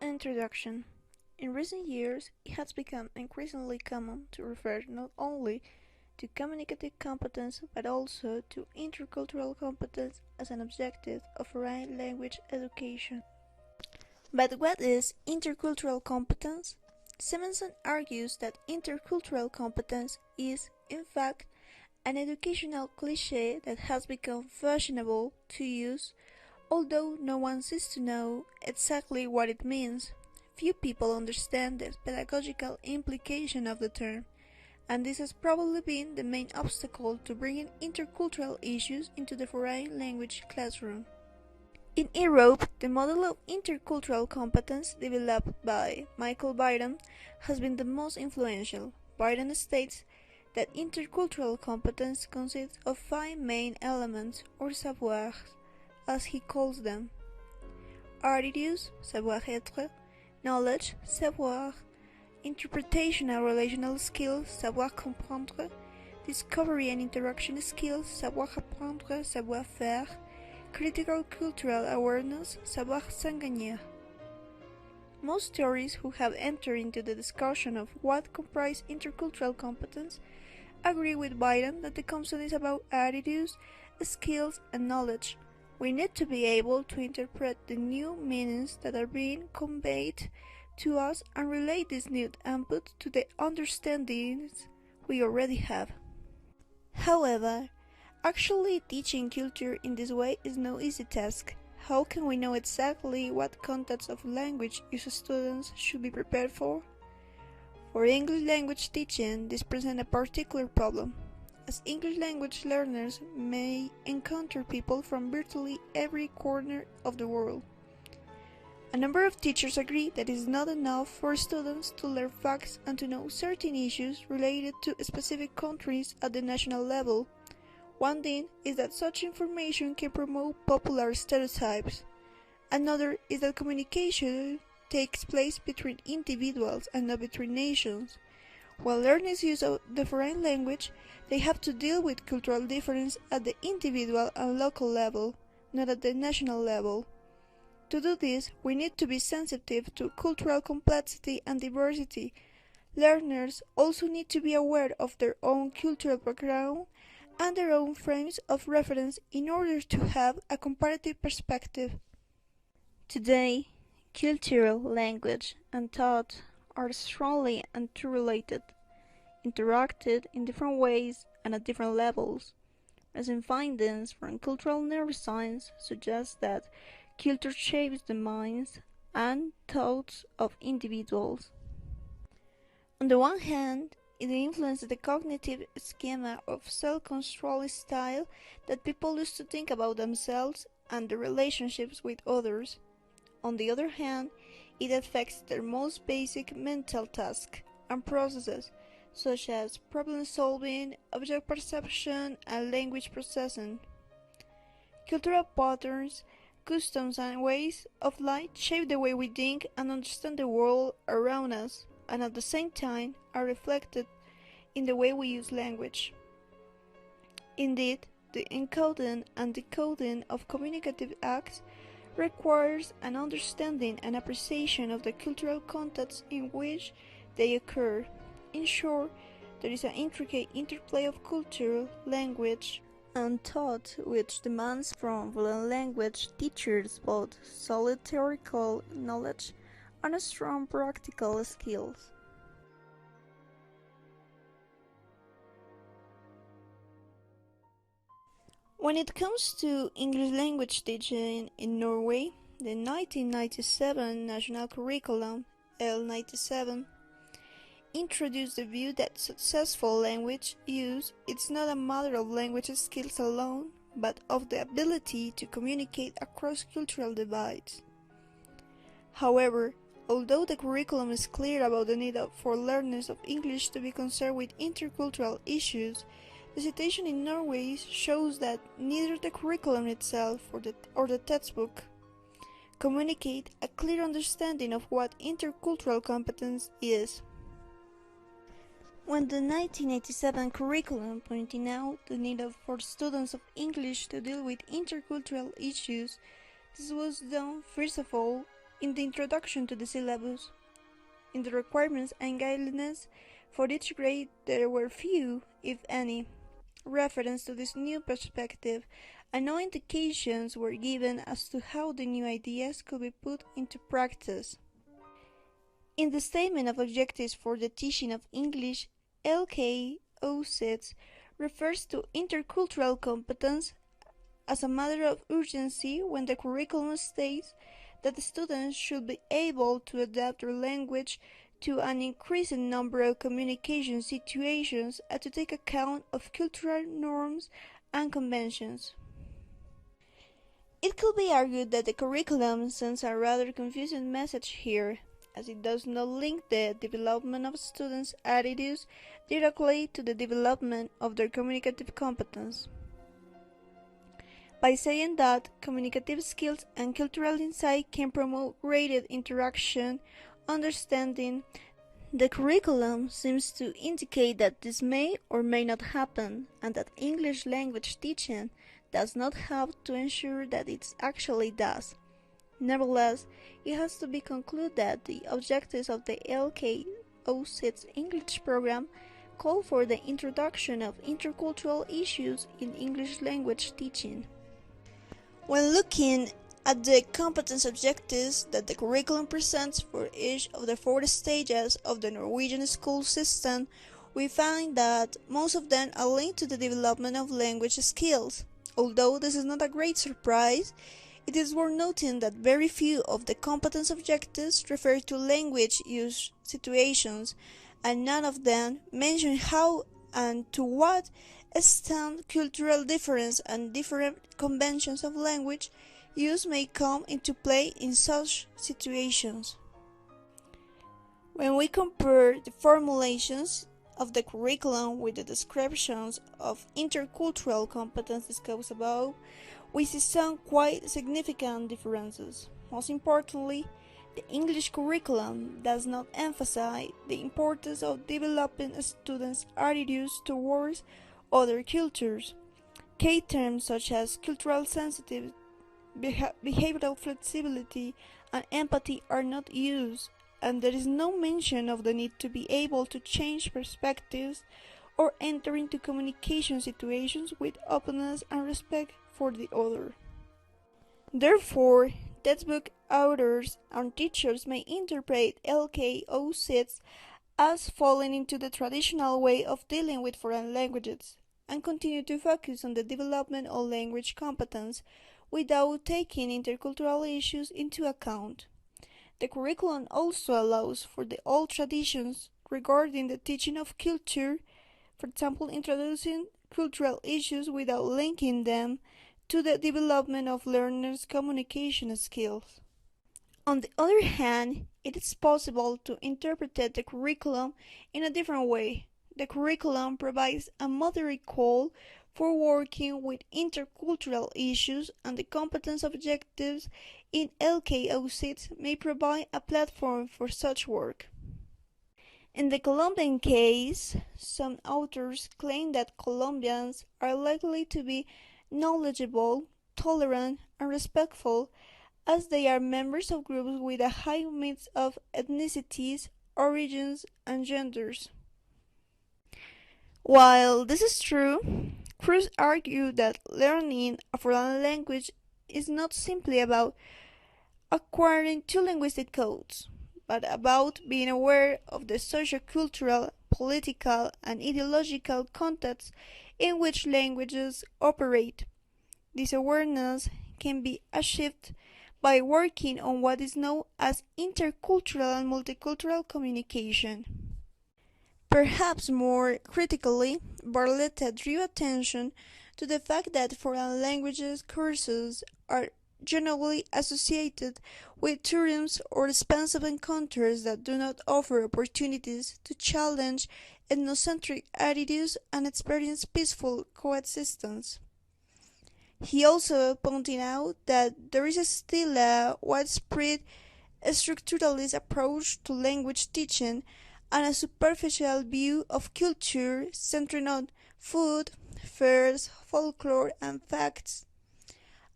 Introduction. In recent years, it has become increasingly common to refer not only to communicative competence but also to intercultural competence as an objective of foreign language education. But what is intercultural competence? Simonson argues that intercultural competence is, in fact, an educational cliché that has become fashionable to use, although no one seems to know exactly what it means. Few people understand the pedagogical implication of the term, and this has probably been the main obstacle to bringing intercultural issues into the foreign language classroom. In Europe, the model of intercultural competence developed by Michael Byron has been the most influential. Byron states that intercultural competence consists of five main elements, or savoirs, as he calls them: attitudes, savoir-être; knowledge, savoir; interpretation and relational skills, savoir comprendre; discovery and interaction skills, savoir apprendre, savoir faire; critical cultural awareness, savoir s'engager. Most theories who have entered into the discussion of what comprises intercultural competence agree with Byron that the concept is about attitudes, skills, and knowledge. We need to be able to interpret the new meanings that are being conveyed to us and relate this new input to the understandings we already have. However, actually teaching culture in this way is no easy task. How can we know exactly what contents of language use students should be prepared for? For English language teaching, this presents a particular problem, as English language learners may encounter people from virtually every corner of the world. A number of teachers agree that it is not enough for students to learn facts and to know certain issues related to specific countries at the national level. One thing is that such information can promote popular stereotypes. Another is that communication takes place between individuals and not between nations. While learners use the foreign language, they have to deal with cultural difference at the individual and local level, not at the national level. To do this, we need to be sensitive to cultural complexity and diversity. Learners also need to be aware of their own cultural background and their own frames of reference in order to have a comparative perspective. Today, cultural, language, and thought are strongly interrelated, interacted in different ways and at different levels. Recent findings from cultural neuroscience suggest that culture shapes the minds and thoughts of individuals. On the one hand, it influences the cognitive schema of self-control style that people use to think about themselves and their relationships with others. On the other hand, it affects their most basic mental tasks and processes, such as problem-solving, object perception, and language processing. Cultural patterns, customs, and ways of life shape the way we think and understand the world around us, and at the same time are reflected in the way we use language. Indeed, the encoding and decoding of communicative acts requires an understanding and appreciation of the cultural context in which they occur. In short, there is an intricate interplay of culture, language, and thought which demands from foreign language teachers both solid theoretical knowledge and strong practical skills. When it comes to English language teaching in Norway, the 1997 National Curriculum L97 introduced the view that successful language use is not a matter of language skills alone, but of the ability to communicate across cultural divides. However, although the curriculum is clear about the need for learners of English to be concerned with intercultural issues, the situation in Norway shows that neither the curriculum itself or the textbook communicate a clear understanding of what intercultural competence is. When the 1987 curriculum pointed out the need for students of English to deal with intercultural issues, this was done first of all In the introduction to the syllabus, in the requirements and guidelines for each grade, there were few, if any, reference to this new perspective, and no indications were given as to how the new ideas could be put into practice. In the statement of objectives for the teaching of English, LKO6 refers to intercultural competence as a matter of urgency when the curriculum states that the students should be able to adapt their language to an increasing number of communication situations and to take account of cultural norms and conventions. It could be argued that the curriculum sends a rather confusing message here, as it does not link the development of students' attitudes directly to the development of their communicative competence. By saying that communicative skills and cultural insight can promote greater interaction, understanding, the curriculum seems to indicate that this may or may not happen, and that English language teaching does not have to ensure that it actually does. Nevertheless, it has to be concluded that the objectives of the LK06 English program call for the introduction of intercultural issues in English language teaching. When looking at the competence objectives that the curriculum presents for each of the 4 stages of the Norwegian school system, we find that most of them are linked to the development of language skills. Although this is not a great surprise, it is worth noting that very few of the competence objectives refer to language use situations, and none of them mention how and to what extent cultural difference and different conventions of language use may come into play in such situations. When we compare the formulations of the curriculum with the descriptions of intercultural competence discussed above, we see some quite significant differences. Most importantly, the English curriculum does not emphasize the importance of developing students' attitudes towards other cultures. Key terms such as cultural sensitivity, behavioral flexibility, and empathy are not used, and there is no mention of the need to be able to change perspectives or enter into communication situations with openness and respect for the other. Therefore, textbook authors and teachers may interpret LKO6 as falling into the traditional way of dealing with foreign languages and continue to focus on the development of language competence without taking intercultural issues into account. The curriculum also allows for the old traditions regarding the teaching of culture, for example, introducing cultural issues without linking them to the development of learners' communication skills. On the other hand, it is possible to interpret the curriculum in a different way. The curriculum provides a moderate call for working with intercultural issues, and the competence objectives in LKO6 may provide a platform for such work. In the Colombian case, some authors claim that Colombians are likely to be knowledgeable, tolerant, and respectful, as they are members of groups with a high mix of ethnicities, origins, and genders. While this is true, Cruz argued that learning a foreign language is not simply about acquiring two linguistic codes, but about being aware of the sociocultural, political, and ideological context in which languages operate. This awareness can be achieved by working on what is known as intercultural and multicultural communication. Perhaps more critically, Barletta drew attention to the fact that foreign languages courses are generally associated with tourism or expensive encounters that do not offer opportunities to challenge ethnocentric attitudes and experience peaceful coexistence. He also pointed out that there is still a widespread structuralist approach to language teaching and a superficial view of culture centering on food, fairs, folklore, and facts.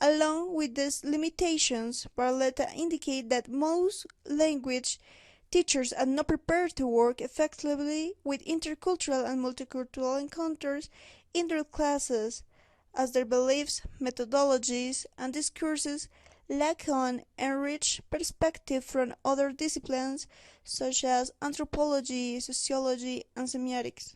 Along with these limitations, Barletta indicates that most language teachers are not prepared to work effectively with intercultural and multicultural encounters in their classes, as their beliefs, methodologies, and discourses lack an enriched perspective from other disciplines such as anthropology, sociology, and semiotics.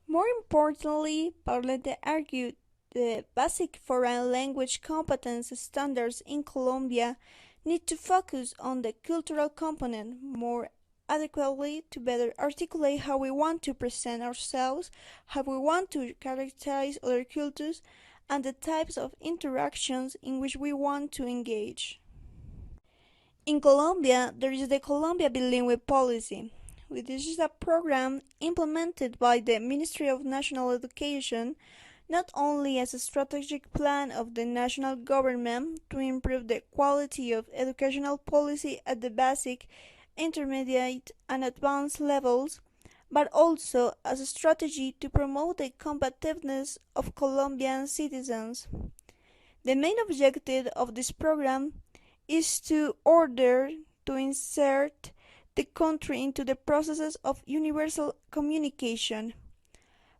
More importantly, Paulette argued the basic foreign language competence standards in Colombia need to focus on the cultural component more adequately to better articulate how we want to present ourselves, how we want to characterize other cultures, and the types of interactions in which we want to engage. In Colombia, there is the Colombia Bilingual Policy, which is a program implemented by the Ministry of National Education not only as a strategic plan of the national government to improve the quality of educational policy at the basic, intermediate, and advanced levels, but also as a strategy to promote the competitiveness of Colombian citizens. The main objective of this program is to order to insert the country into the processes of universal communication.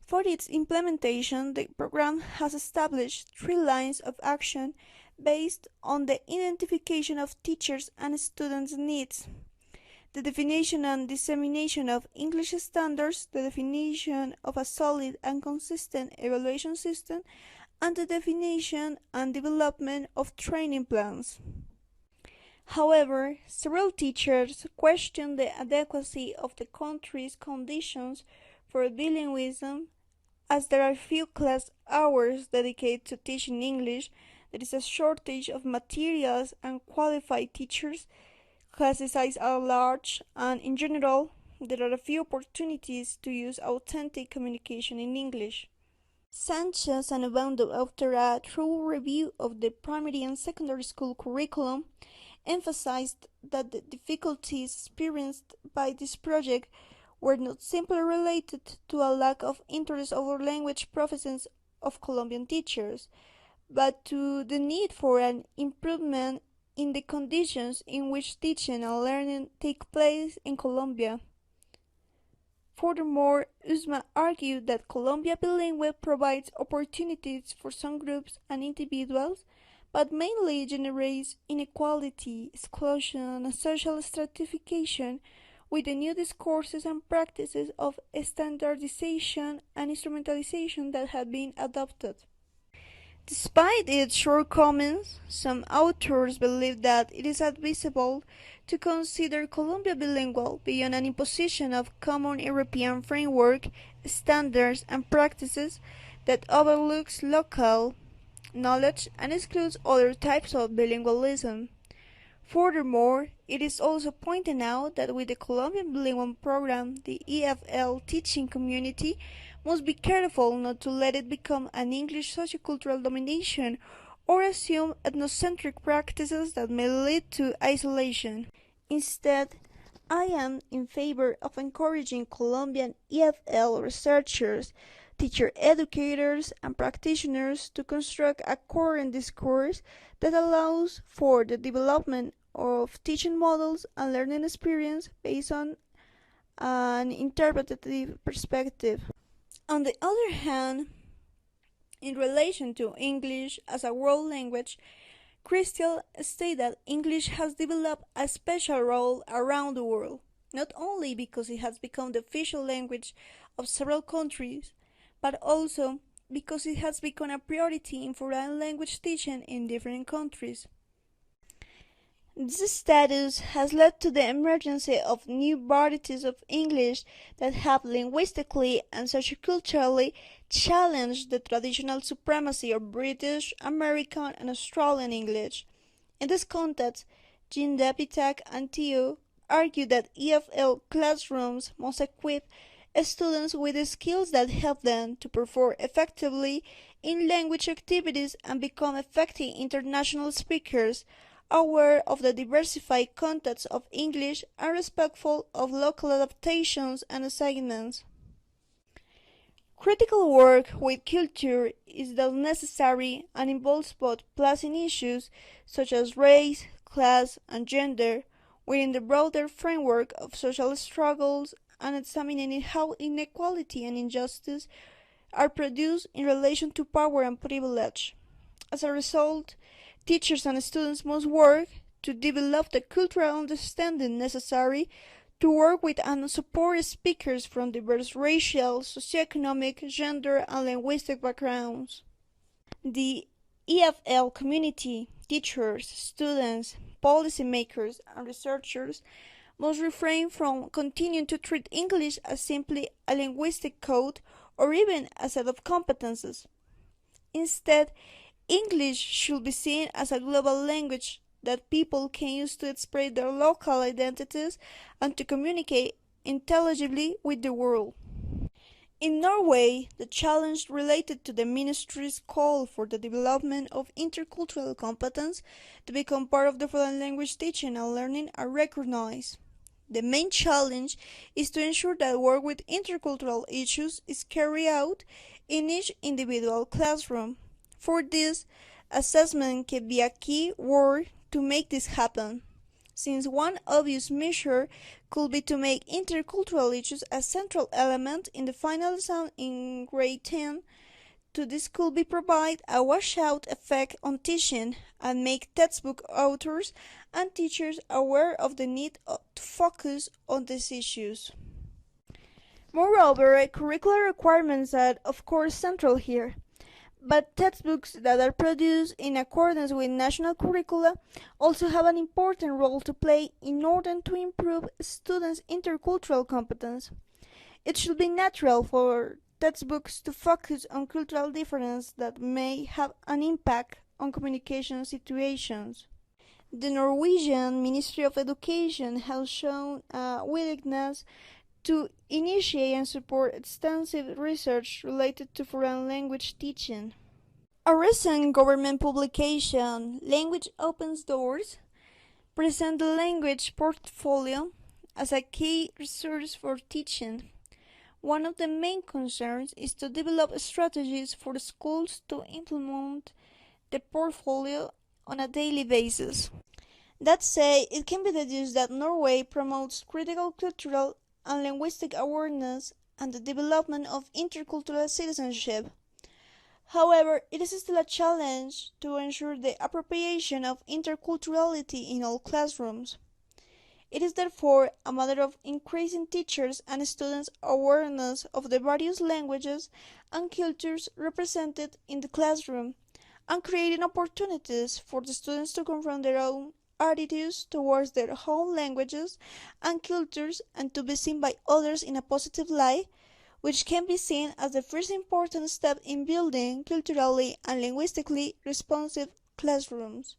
For its implementation, the program has established 3 lines of action based on the identification of teachers' and students' needs, the definition and dissemination of English standards, the definition of a solid and consistent evaluation system, and the definition and development of training plans. However, several teachers question the adequacy of the country's conditions for bilingualism, as there are few class hours dedicated to teaching English, there is a shortage of materials and qualified teachers, class sizes are large, and in general, there are a few opportunities to use authentic communication in English. Sanchez and Obando, after a thorough review of the primary and secondary school curriculum, emphasized that the difficulties experienced by this project were not simply related to a lack of interest over language proficiency of Colombian teachers, but to the need for an improvement in the conditions in which teaching and learning take place in Colombia. Furthermore, Usma argued that Colombia bilingual provides opportunities for some groups and individuals, but mainly generates inequality, exclusion, and social stratification with the new discourses and practices of standardization and instrumentalization that have been adopted. Despite its shortcomings, some authors believe that it is advisable to consider Colombia bilingual beyond an imposition of common European framework, standards, and practices that overlooks local knowledge and excludes other types of bilingualism. Furthermore, it is also pointed out that with the Colombian bilingual program, the EFL teaching community must be careful not to let it become an English sociocultural domination or assume ethnocentric practices that may lead to isolation. Instead, I am in favor of encouraging Colombian EFL researchers, teacher educators, and practitioners to construct a current discourse that allows for the development of teaching models and learning experience based on an interpretative perspective. On the other hand, in relation to English as a world language, Christel stated that English has developed a special role around the world, not only because it has become the official language of several countries, but also because it has become a priority in foreign language teaching in different countries. This status has led to the emergence of new varieties of English that have linguistically and socioculturally challenged the traditional supremacy of British, American, and Australian English. In this context, Jean Depitak and Theo argue that EFL classrooms must equip students with the skills that help them to perform effectively in language activities and become effective international speakers, aware of the diversified context of English and respectful of local adaptations and assignments. Critical work with culture is thus necessary and involves both placing issues such as race, class, and gender within the broader framework of social struggles and examining how inequality and injustice are produced in relation to power and privilege. As a result, teachers and students must work to develop the cultural understanding necessary to work with and support speakers from diverse racial, socioeconomic, gender, and linguistic backgrounds. The EFL community, teachers, students, policymakers, and researchers must refrain from continuing to treat English as simply a linguistic code or even a set of competences. Instead, English should be seen as a global language that people can use to express their local identities and to communicate intelligibly with the world. In Norway, the challenge related to the ministry's call for the development of intercultural competence to become part of the foreign language teaching and learning are recognized. The main challenge is to ensure that work with intercultural issues is carried out in each individual classroom. For this, assessment can be a key word to make this happen, since one obvious measure could be to make intercultural issues a central element in the final exam in grade 10. To this could be provide a washout effect on teaching and make textbook authors and teachers aware of the need to focus on these issues. Moreover, curricular requirements are of course central here. But textbooks that are produced in accordance with national curricula also have an important role to play in order to improve students' intercultural competence. It should be natural for textbooks to focus on cultural differences that may have an impact on communication situations. The Norwegian Ministry of Education has shown a willingness to initiate and support extensive research related to foreign language teaching. A recent government publication, Language Opens Doors, presents the language portfolio as a key resource for teaching. One of the main concerns is to develop strategies for schools to implement the portfolio on a daily basis. That said, it can be deduced that Norway promotes critical cultural and linguistic awareness and the development of intercultural citizenship. However, it is still a challenge to ensure the appropriation of interculturality in all classrooms. It is therefore a matter of increasing teachers' and students' awareness of the various languages and cultures represented in the classroom, and creating opportunities for the students to confront their own attitudes towards their home languages and cultures and to be seen by others in a positive light, which can be seen as the first important step in building culturally and linguistically responsive classrooms.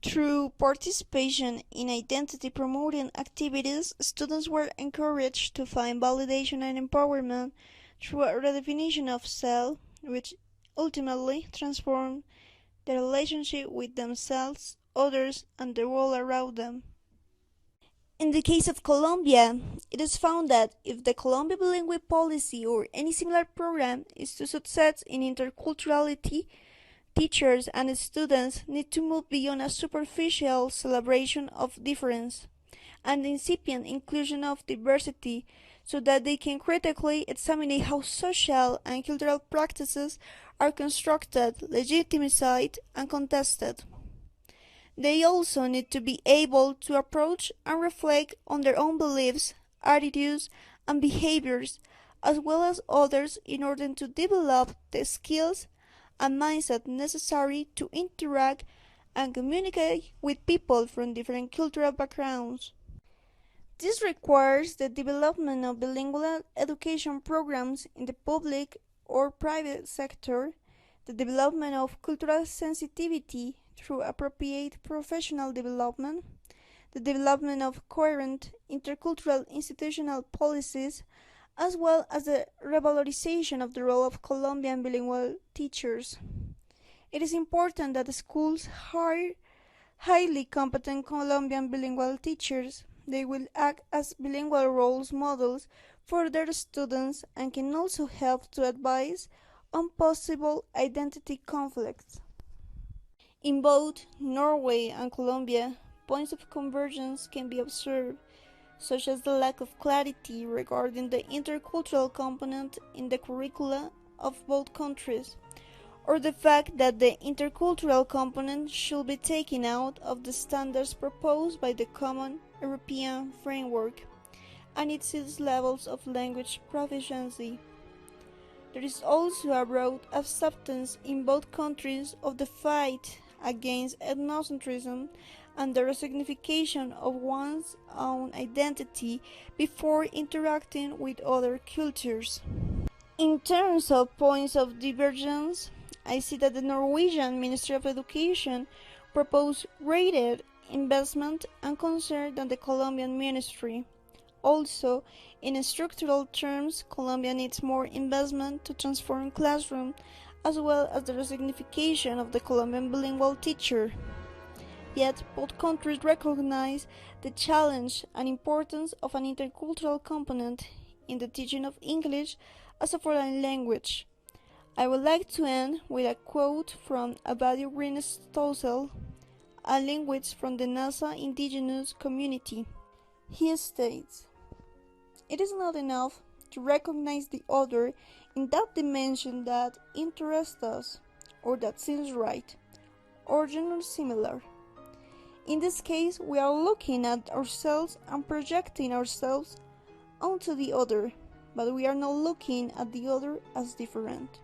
Through participation in identity-promoting activities, students were encouraged to find validation and empowerment through a redefinition of self, which ultimately transformed their relationship with themselves, others, and the world around them. In the case of Colombia, it is found that if the Colombia bilingual policy or any similar program is to succeed in interculturality, teachers and students need to move beyond a superficial celebration of difference and the incipient inclusion of diversity so that they can critically examine how social and cultural practices are constructed, legitimized, and contested. They also need to be able to approach and reflect on their own beliefs, attitudes, and behaviors, as well as others, in order to develop the skills and mindset necessary to interact and communicate with people from different cultural backgrounds. This requires the development of bilingual education programs in the public or private sector, the development of cultural sensitivity through appropriate professional development, the development of coherent intercultural institutional policies, as well as the revalorization of the role of Colombian bilingual teachers. It is important that the schools hire highly competent Colombian bilingual teachers. They will act as bilingual role models for their students and can also help to advise on possible identity conflicts. In both Norway and Colombia, points of convergence can be observed, such as the lack of clarity regarding the intercultural component in the curricula of both countries, or the fact that the intercultural component should be taken out of the standards proposed by the Common European Framework and its levels of language proficiency. There is also a broad acceptance in both countries of the fight against ethnocentrism and the resignification of one's own identity before interacting with other cultures. In terms of points of divergence, I see that the Norwegian Ministry of Education proposed greater investment and concern than the Colombian Ministry. Also, in structural terms, Colombia needs more investment to transform classrooms as well as the resignification of the Colombian bilingual teacher. Yet, both countries recognize the challenge and importance of an intercultural component in the teaching of English as a foreign language. I would like to end with a quote from Abadio Green Stossel, a linguist from the NASA indigenous community. He states, "It is not enough to recognize the other in that dimension that interests us, or that seems right, urgent or similar. In this case, we are looking at ourselves and projecting ourselves onto the other, but we are not looking at the other as different."